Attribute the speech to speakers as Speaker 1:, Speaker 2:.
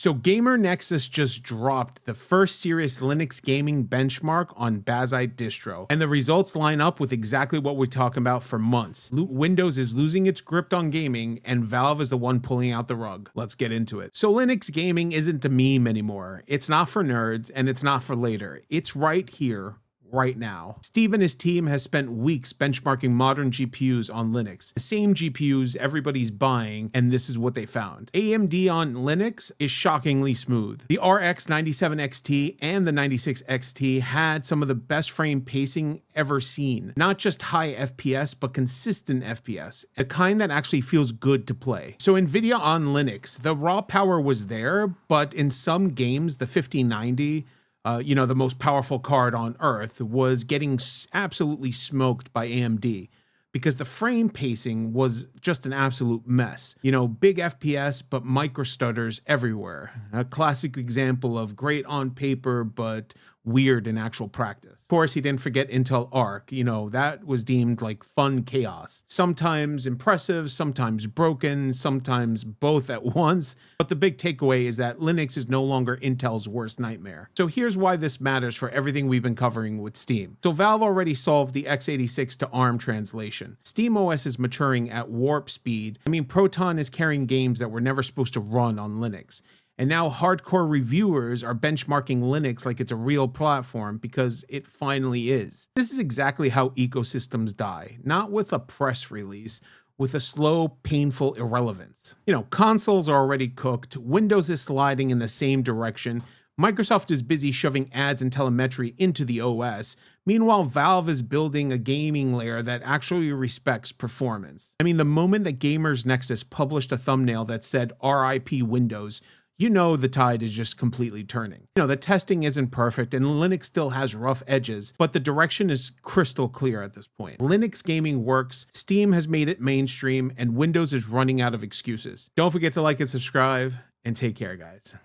Speaker 1: So Gamer Nexus just dropped the first serious Linux gaming benchmark on Bazzite distro, and the results line up with exactly what we're talking about for months. Windows is losing its grip on gaming, and Valve is the one pulling out the rug. Let's get into it. So Linux gaming isn't a meme anymore. It's not for nerds, and it's not for later. It's right here, right now. Steve and his team has spent weeks benchmarking modern GPUs on Linux, the same GPUs everybody's buying, and this is what they found. AMD on Linux is shockingly smooth. The RX 97 XT and the 96 XT had some of the best frame pacing ever seen. Not just high FPS, but consistent FPS, the kind that actually feels good to play. So Nvidia on Linux, the raw power was there, but in some games, the 5090, the most powerful card on earth, was getting absolutely smoked by AMD because the frame pacing was just an absolute mess. Big FPS, but micro stutters everywhere. A classic example of great on paper, but weird in actual practice. Of course, he didn't forget Intel Arc. That was deemed like fun chaos. Sometimes impressive, sometimes broken, sometimes both at once. But the big takeaway is that Linux is no longer Intel's worst nightmare. So here's why this matters for everything we've been covering with Steam. So Valve already solved the x86 to ARM translation. SteamOS is maturing at warp speed. Proton is carrying games that were never supposed to run on Linux. And now hardcore reviewers are benchmarking Linux like it's a real platform because it finally is. This is exactly how ecosystems die, not with a press release, with a slow, painful irrelevance. Consoles are already cooked, Windows is sliding in the same direction, Microsoft is busy shoving ads and telemetry into the OS. Meanwhile, Valve is building a gaming layer that actually respects performance. The moment that Gamers Nexus published a thumbnail that said RIP Windows, the tide is just completely turning. The testing isn't perfect and Linux still has rough edges, but the direction is crystal clear at this point. Linux gaming works, Steam has made it mainstream, and Windows is running out of excuses. Don't forget to like and subscribe, and take care, guys.